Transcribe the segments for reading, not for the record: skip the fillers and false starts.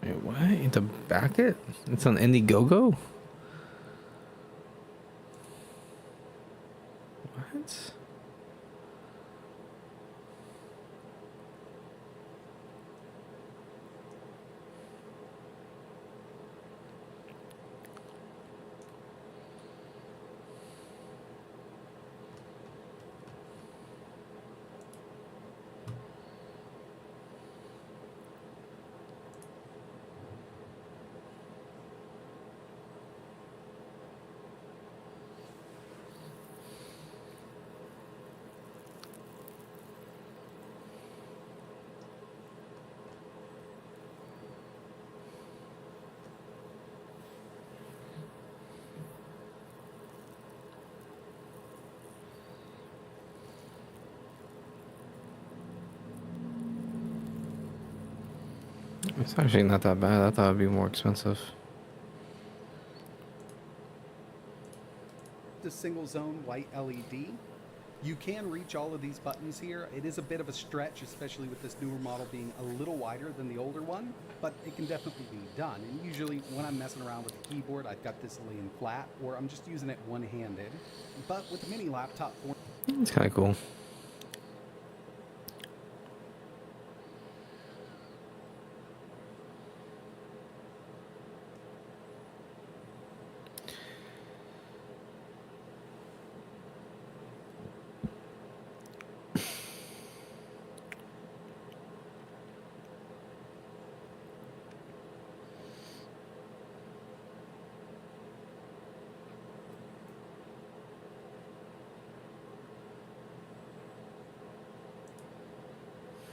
Wait, what? To back it? It's on Indiegogo? What? It's actually not that bad. I thought it'd be more expensive. The single zone white LED. You can reach all of these buttons here. It is a bit of a stretch, especially with this newer model being a little wider than the older one, but it can definitely be done. And usually when I'm messing around with the keyboard, I've got this laying flat, or I'm just using it one-handed. But with the mini laptop, It's kind of cool.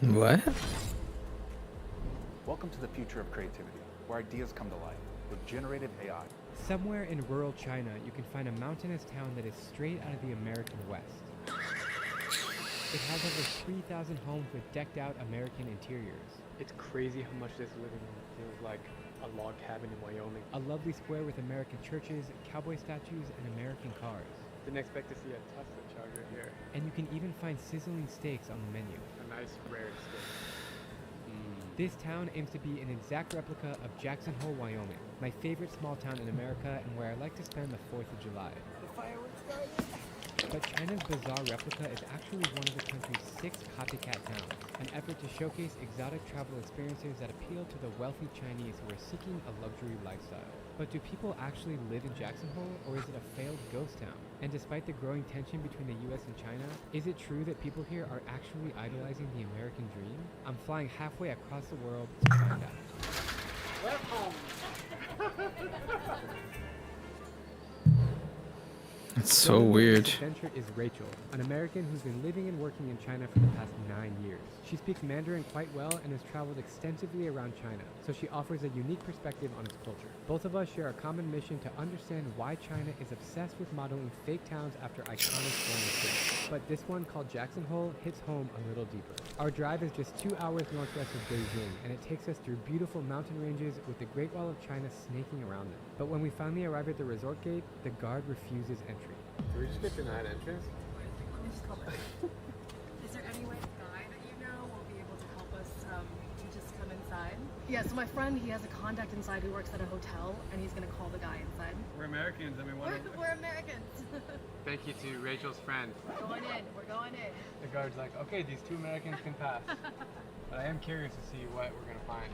What? Welcome to the future of creativity, where ideas come to life with generative AI. Somewhere in rural China, you can find a mountainous town that is straight out of the American West. It has over 3,000 homes with decked out American interiors. It's crazy how much this living feels like a log cabin in Wyoming. A lovely square with American churches, cowboy statues, and American cars. Didn't expect to see a Tesla charger here. And you can even find sizzling steaks on the menu. A nice rare steak. This town aims to be an exact replica of Jackson Hole, Wyoming, my favorite small town in America and where I like to spend the 4th of July. The fireworks started. But China's bizarre replica is actually one of the country's 6 copycat towns, an effort to showcase exotic travel experiences that appeal to the wealthy Chinese who are seeking a luxury lifestyle. But do people actually live in Jackson Hole, or is it a failed ghost town? And despite the growing tension between the US and China, is it true that people here are actually idolizing the American dream? I'm flying halfway across the world to find out. We're home. It's so weird. This adventure is Rachel, an American who's been living and working in China for the past 9 years. She speaks Mandarin quite well and has traveled extensively around China, so she offers a unique perspective on its culture. Both of us share a common mission to understand why China is obsessed with modeling fake towns after iconic foreign cities. But this one, called Jackson Hole, hits home a little deeper. Our drive is just 2 hours northwest of Beijing, and it takes us through beautiful mountain ranges with the Great Wall of China snaking around them. But when we finally arrive at the resort gate, the guard refuses entry. Did we just get denied entrance? Is there any way the guy that you know will be able to help us to just come inside? Yeah, so my friend, he has a contact inside who works at a hotel, and he's gonna call the guy inside. We're Americans and we want to... We're Americans. Thank you to Rachel's friend. We're going in. We're going in. The guard's like, okay, these 2 Americans can pass. But I am curious to see what we're going to find.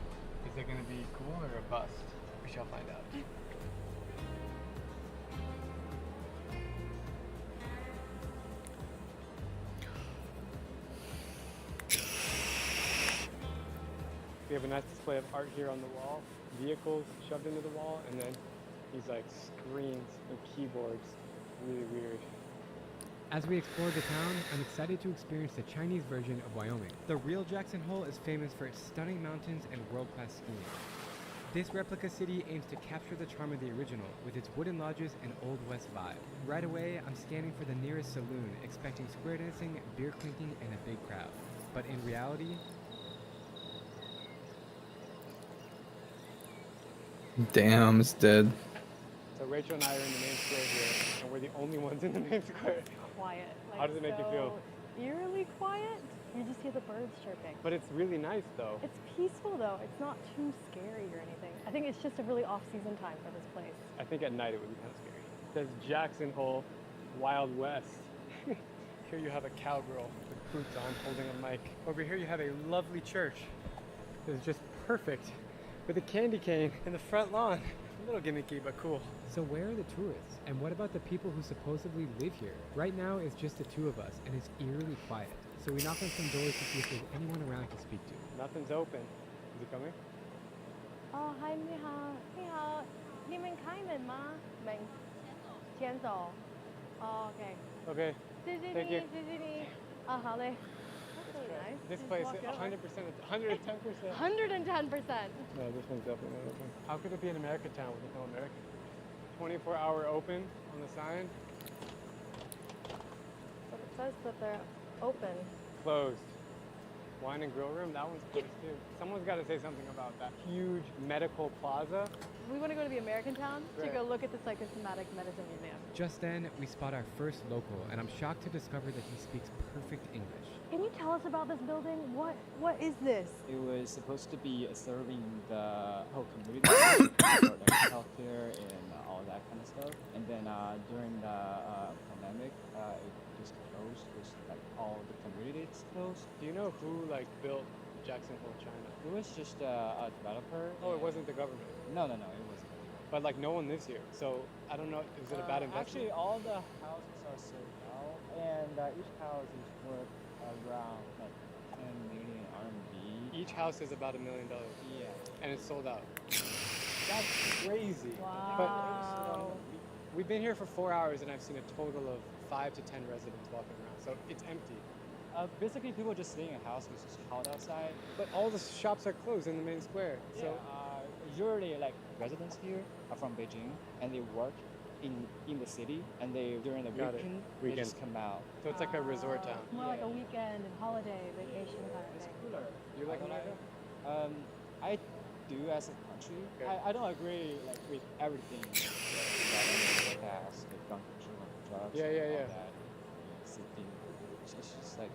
Is it going to be cool or a bust? We shall find out. We have a nice display of art here on the wall, vehicles shoved into the wall, and then these like screens and keyboards. Really weird. As we explore the town, I'm excited to experience the Chinese version of Wyoming. The real Jackson Hole is famous for its stunning mountains and world-class skiing. This replica city aims to capture the charm of the original with its wooden lodges and Old West vibe. Right away, I'm scanning for the nearest saloon, expecting square dancing, beer clinking, and a big crowd. But in reality, Damn, it's dead. So Rachel and I are in the main square here, and we're the only ones in the main square. Quiet. Like, How does it make you feel? Eerily quiet. You just hear the birds chirping. But it's really nice though. It's peaceful though. It's not too scary or anything. I think it's just a really off-season time for this place. I think at night it would be kind of scary. It says Jackson Hole, Wild West. Here you have a cowgirl with boots on holding a mic. Over here you have a lovely church. It's just perfect with a candy cane in the front lawn. A little gimmicky, but cool. So where are the tourists? And what about the people who supposedly live here? Right now it's just the two of us and it's eerily quiet. So we knock on some doors to see if there's anyone around to speak to. Nothing's open. Is he coming? Oh, hi, 你好，你好，你们开门吗？门，先走。Oh, okay. Okay. 谢谢 Thank 你， you. 谢谢你。啊，好嘞。That's really nice. This Just place, walk over. 100%, 110%. 110%. No, this one's definitely not open. How could it be an American town with no American? 24-hour open on the sign. But it says that they're open. Closed. Wine and grill room, that one's closed too. Someone's got to say something about that huge medical plaza. We want to go to the American town to Right. go look at the psychosomatic medicine museum. Just then, we spot our first local, and I'm shocked to discover that he speaks perfect English. Can you tell us about this building? What is this? It was supposed to be serving the whole community for like healthcare and all that kind of stuff. And then during the pandemic, it just closed because like all the communities closed. Do you know who like built Jackson Hole, China? It was just a developer. Oh, it and- wasn't the government. No, it wasn't. But like no one lives here, so I don't know. Is it a bad investment? Actually, all the houses are sold out, and each house is worth around like 10 million RMB. Each house is about $1 million, Yeah. and it's sold out. That's crazy. Wow. We've been here for 4 hours, and I've seen a total of 5 to 10 residents walking around. So it's empty. Basically, people just stay in a house because it's hot outside. But all the shops are closed in the main square. Yeah, So usually like residents here are from Beijing and they work in the city, and they during the Got it. weekend, Weekend. they just come out. so it's like a resort town. More like a weekend and holiday vacation kind of It's thing. cooler. You like America? I do as a country. Okay. I don't agree like with everything that has the gun control and drugs. Yeah, and yeah, all yeah. That. It's just like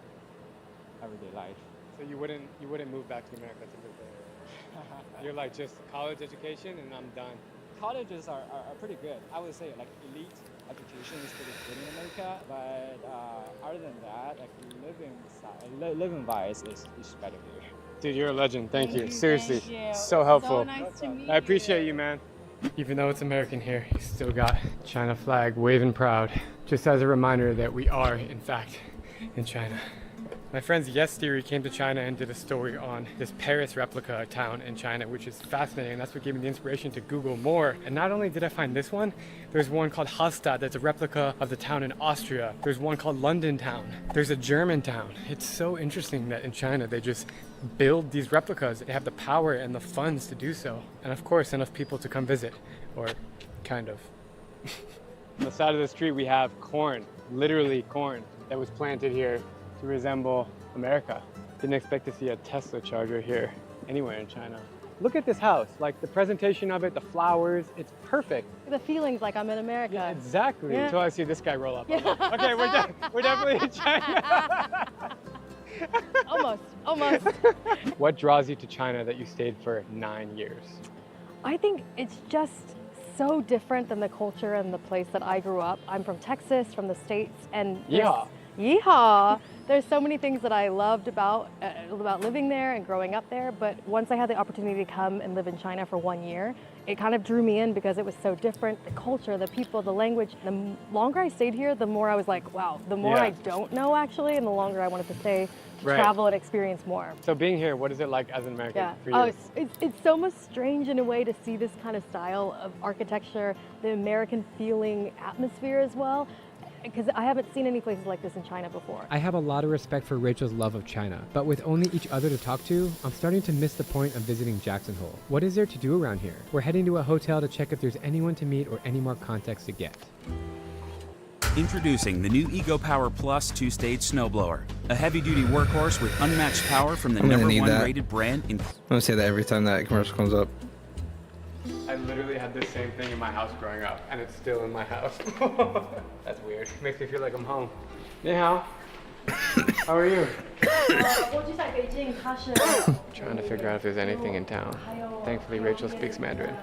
everyday life. So you wouldn't move back to America to live there. You're like just college education and I'm done. Colleges are pretty good. I would say like elite education is pretty good in America, but other than that, like living wise is better here. Dude, you're a legend. Thank you. you, Seriously, thank you. so helpful. So nice to meet I appreciate you, man. Even though it's American here, you still got China flag waving proud. Just as a reminder that we are, in fact, in China. My friends Yes Theory came to China and did a story on this Paris replica town in China, which is fascinating. That's what gave me the inspiration to Google more. And not only did I find this one, there's one called Hallstatt that's a replica of the town in Austria. There's one called London Town. There's a German town. It's so interesting that in China they just build these replicas. They have the power and the funds to do so. And of course, enough people to come visit, or kind of. On the side of the street we have corn, literally corn, that was planted here to resemble America. Didn't expect to see a Tesla charger here anywhere in China. Look at this house, like the presentation of it, the flowers, it's perfect. The feeling's like I'm in America. Yeah, exactly, Yeah. until I see this guy roll up. Yeah. Okay, we're definitely in China. Almost. What draws you to China that you stayed for 9 years? I think it's just so different than the culture and the place that I grew up. I'm from Texas, from the States, and Yeehaw. Yeehaw! There's so many things that I loved about living there and growing up there, but once I had the opportunity to come and live in China for 1 year, it kind of drew me in because it was so different. The culture, the people, the language. The longer I stayed here, the more I was like, wow, the more Yeah. I don't know actually, and the longer I wanted to stay to Right. travel and experience more. So being here, what is it like as an American Yeah. for you? Oh, it's so much strange in a way to see this kind of style of architecture, the American feeling atmosphere as well, because I haven't seen any places like this in China before. I have a lot of respect for Rachel's love of China, but with only each other to talk to, I'm starting to miss the point of visiting Jackson Hole. What is there to do around here? We're heading to a hotel to check if there's anyone to meet or any more context to get. Introducing the new Ego Power Plus 2-stage snowblower, a heavy-duty workhorse with unmatched power from the I'm gonna #1 need that. rated brand in I'm gonna say that every time that commercial comes up. I literally had the same thing in my house growing up, and it's still in my house. That's weird. Makes me feel like I'm home. Ni hao. How are you? Trying to figure out if there's anything in town. Thankfully, Rachel speaks Mandarin.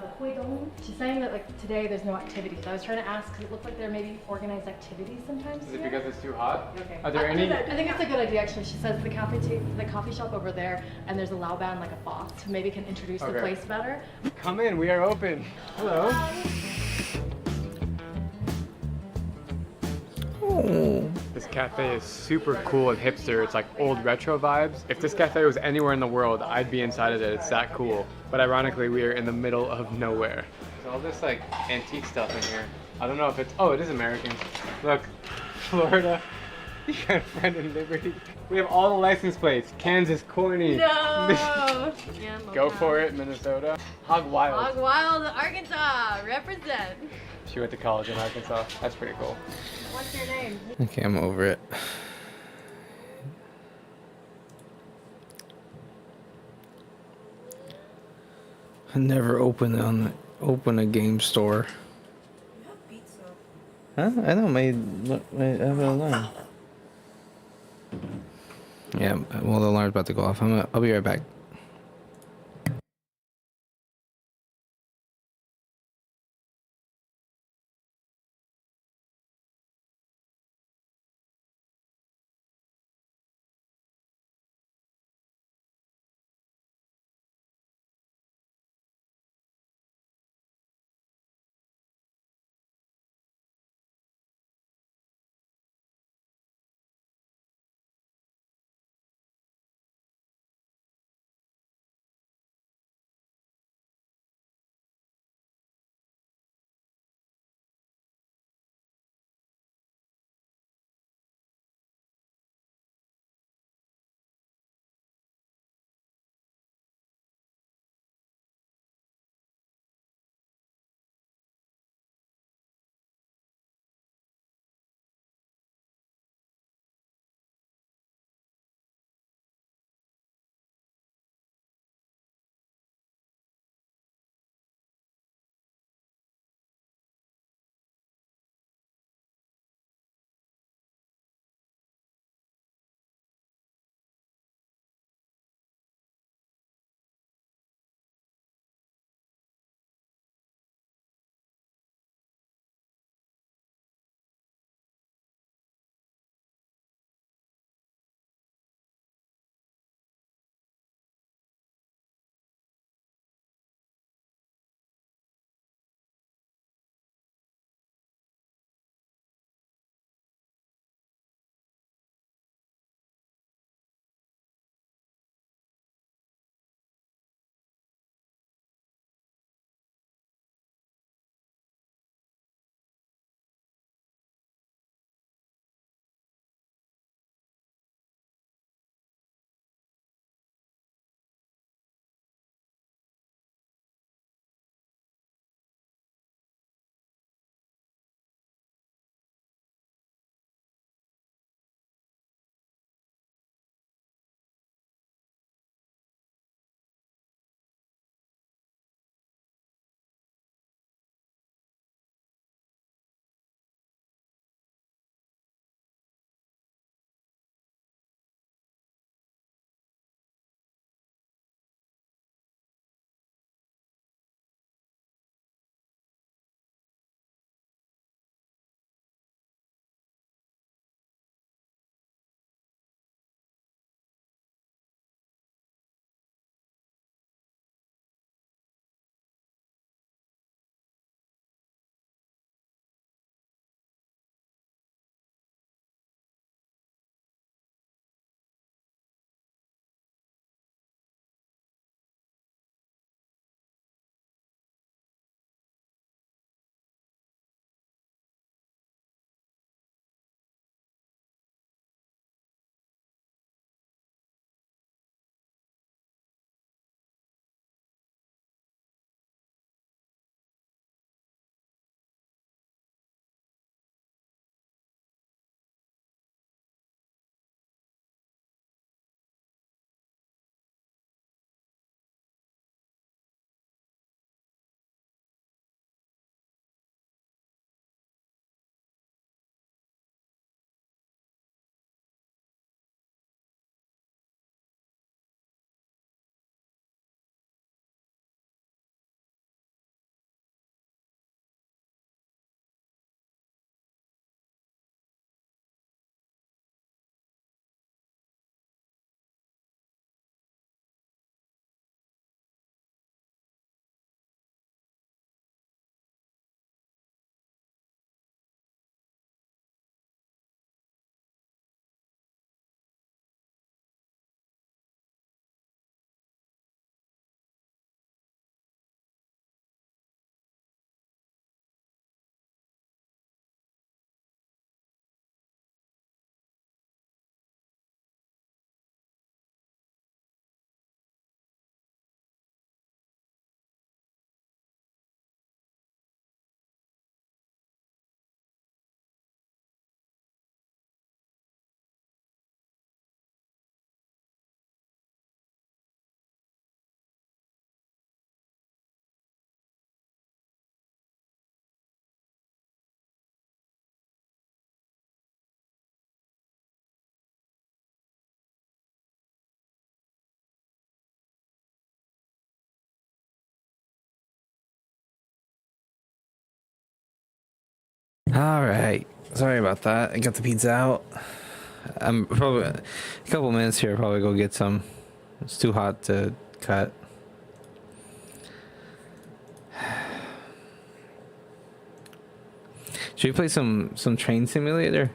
She's saying that like today there's no activities. I was trying to ask because it looks like there may be organized activities sometimes. Is it here. because it's too hot? Okay. Are there any? I think it's a good idea actually. She says the coffee shop over there, and there's a lao ban like a boss who maybe can introduce the place better. Come in, we are open. Hello. This cafe is super cool and hipster. It's like old retro vibes. If this cafe was anywhere in the world, I'd be inside of it. It's that cool. But ironically, we are in the middle of nowhere. There's all this like antique stuff in here. I don't know if it's, oh, it is American. Look, Florida. You got a friend in Liberty. We have all the license plates. Kansas, corny. No. Go for it, Minnesota. Hog Wild. Hog Wild, Arkansas, represent. She went to college in Arkansas. That's pretty cool. What's your name? Okay, I'm over it. I never open a game store. Huh? I know my I have an alarm. Yeah, well the alarm's about to go off. I'll be right back. All right. Sorry about that. I got the pizza out. I'm probably a couple minutes here. I'll probably go get some. It's too hot to cut. Should we play some train simulator?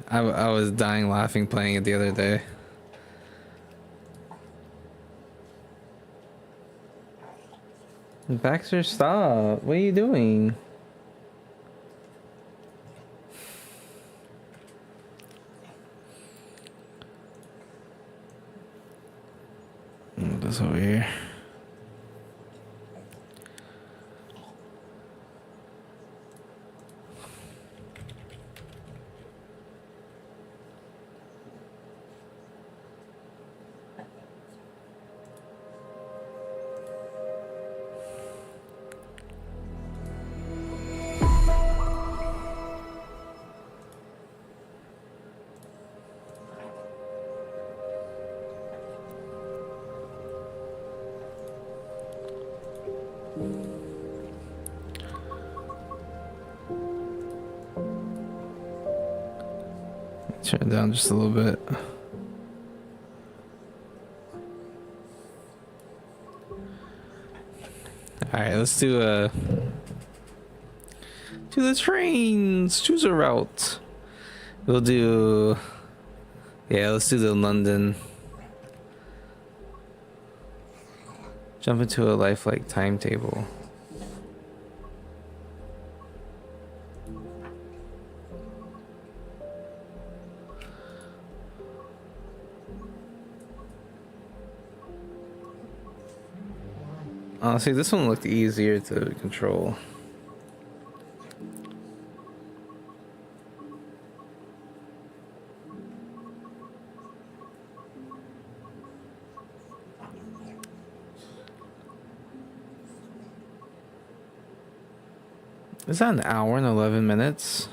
I was dying laughing playing it the other day. Baxter, stop. What are you doing? This over here. Turn it down just a little bit. Alright, let's do the trains. Choose a route. We'll do, yeah, let's do the London. Jump into a lifelike timetable. Honestly, this one looked easier to control. Is that an hour and 11 minutes?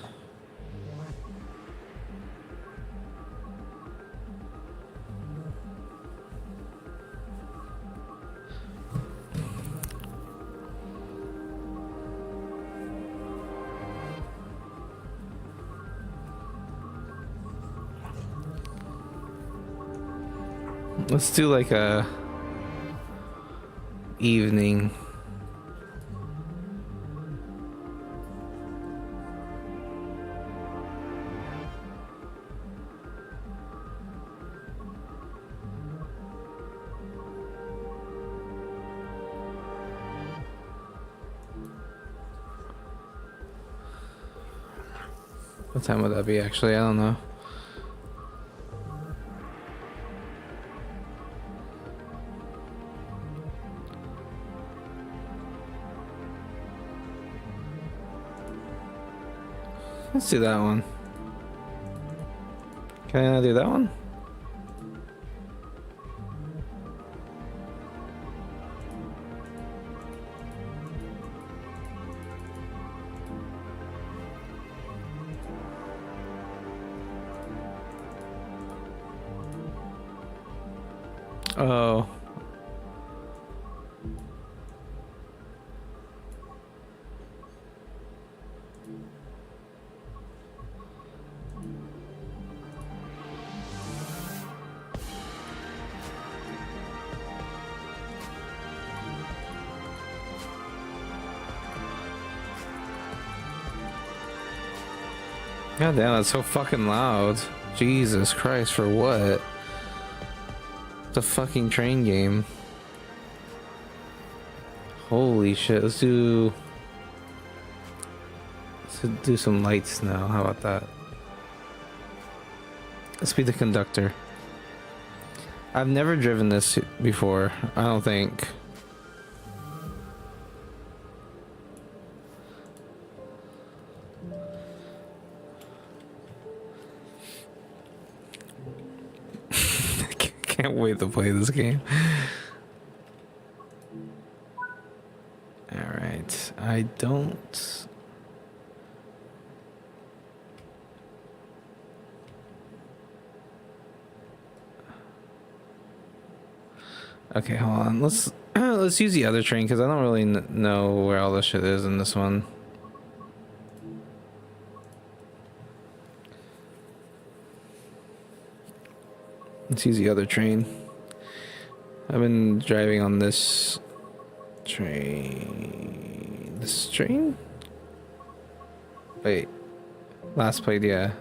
Let's do like a evening. What time would that be actually? I don't know. Let's do that one. Can I do that one? Oh. God damn, that's so fucking loud. Jesus Christ, for what? The fucking train game. Holy shit, let's do some lights now. How about that? Let's be the conductor. I've never driven this before, I don't think. Can't wait to play this game. Alright, I don't... Okay, hold on. Let's let's use the other train because I don't really know where all this shit is in this one. Let's use the other train. I've been driving on this train. This train? Wait. Last played, yeah.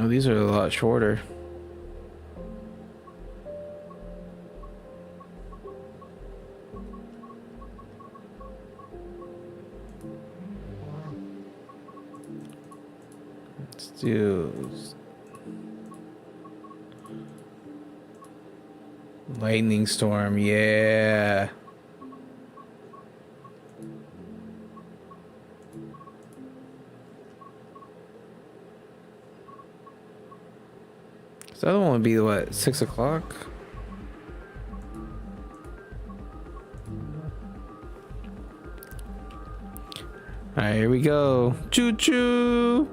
Oh, these are a lot shorter. Let's do lightning storm, yeah. So the other one would be what, 6 o'clock? Alright, here we go. Choo choo!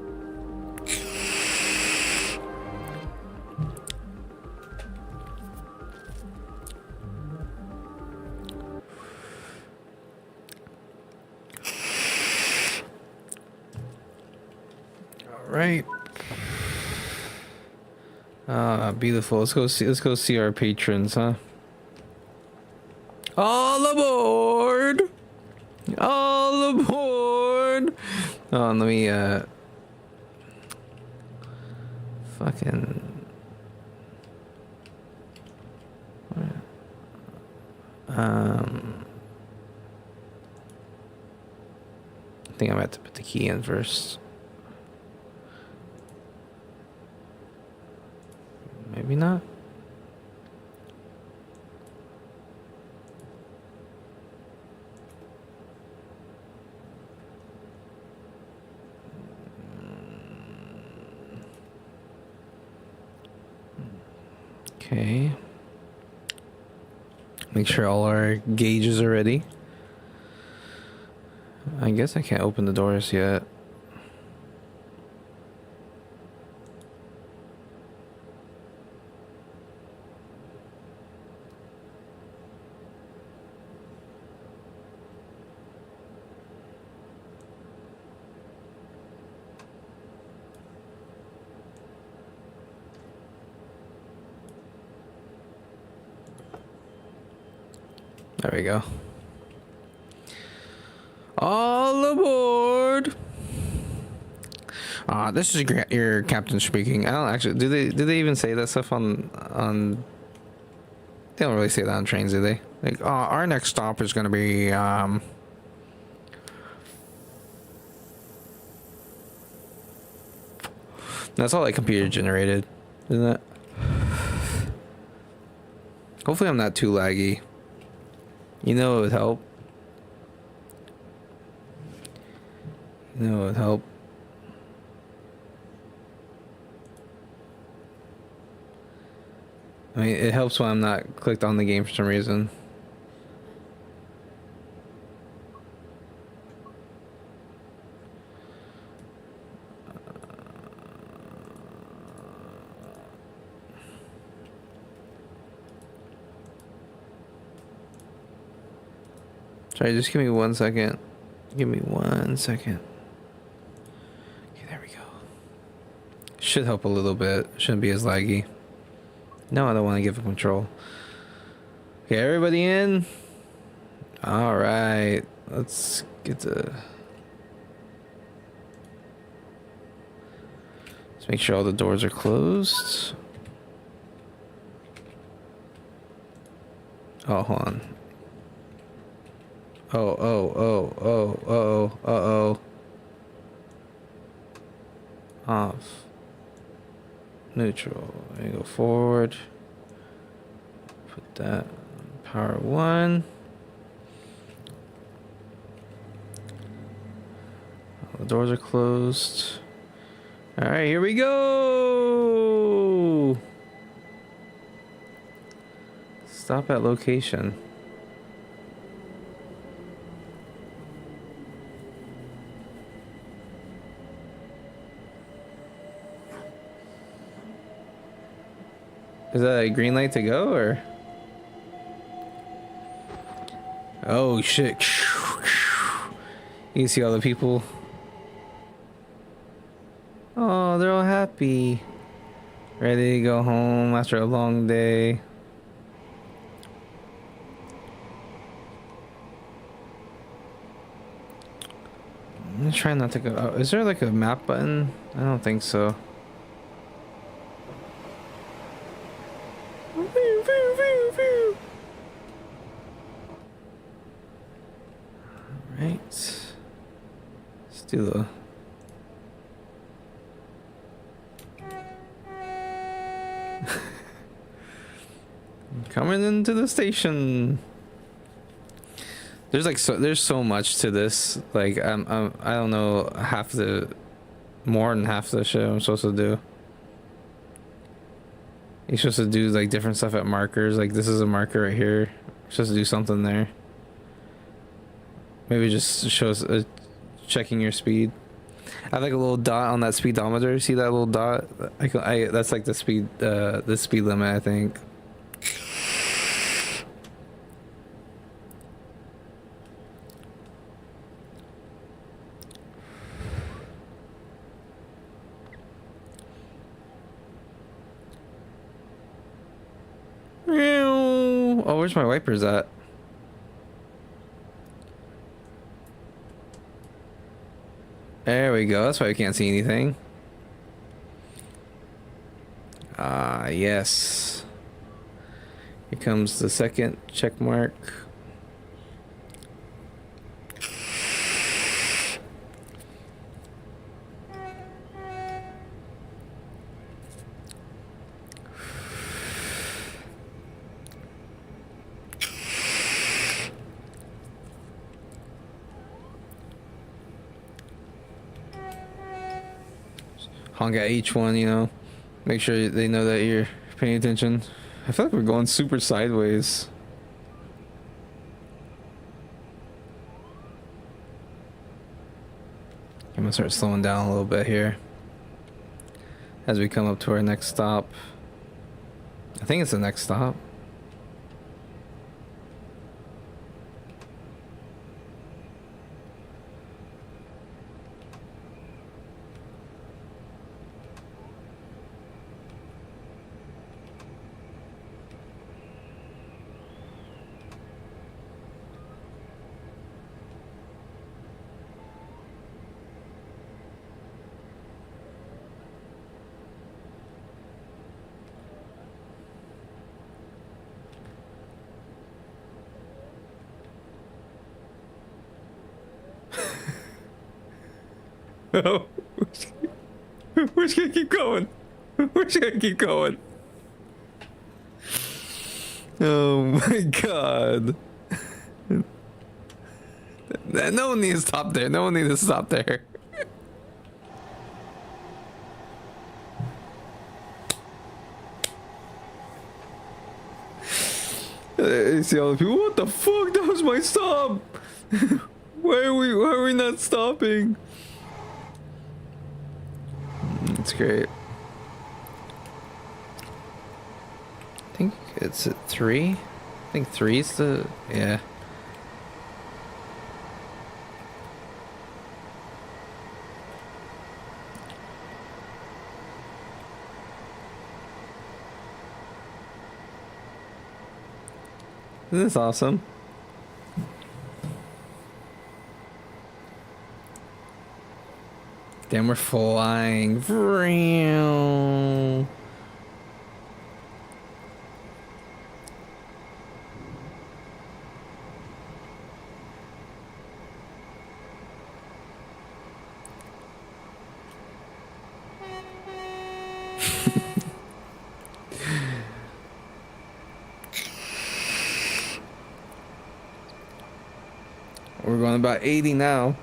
Alright. Ah, beautiful. Let's go see our patrons, huh? All aboard! All aboard! Oh, and let me fucking I think I'm gonna have to put the key in first. Maybe not. Okay. Make sure all our gauges are ready. I guess I can't open the doors yet. There we go. All aboard! This is your captain speaking. I don't actually. Do they even say that stuff on? They don't really say that on trains, do they? Like, our next stop is gonna be That's all like computer generated, isn't it? Hopefully, I'm not too laggy. You know it would help. You know it would help. I mean, it helps when I'm not clicked on the game for some reason. Sorry, just give me 1 second. Give me 1 second. Okay, there we go. Should help a little bit. Shouldn't be as laggy. No, I don't want to give up control. Okay, everybody in? Alright. Let's get to... Let's make sure all the doors are closed. Oh, hold on. Uh-oh. Off. Neutral. There you go, forward. Put that power 1. The doors are closed. All right, here we go. Stop at location. Is that a green light to go or? Oh shit. You see all the people. Oh, they're all happy. Ready to go home after a long day. I'm gonna try not to go. Oh, is there like a map button? I don't think so. Alright. Let's do the. Coming into the station. There's like there's so much to this. Like I don't know more than half the shit I'm supposed to do. You're supposed to do like different stuff at markers. Like this is a marker right here. You're supposed to do something there. Maybe just shows checking your speed. I have like a little dot on that speedometer. See that little dot? That's like the speed limit, I think. Oh, where's my wipers at? There we go. That's why we can't see anything. Ah, yes. Here comes the second check mark. Honk at each one, you know, make sure they know that you're paying attention. I feel like we're going super sideways. I'm gonna start slowing down a little bit here as we come up to our next stop. I think it's the next stop. Oh, we're just gonna keep going. We're just gonna keep going. Oh my god. No one needs to stop there. No one needs to stop there. You see all the people. What the fuck? That was my stop. Why are we not stopping? That's great. I think it's at 3. I think 3 is the, yeah. Isn't this awesome? Damn, we're flying. We're going about 80 now.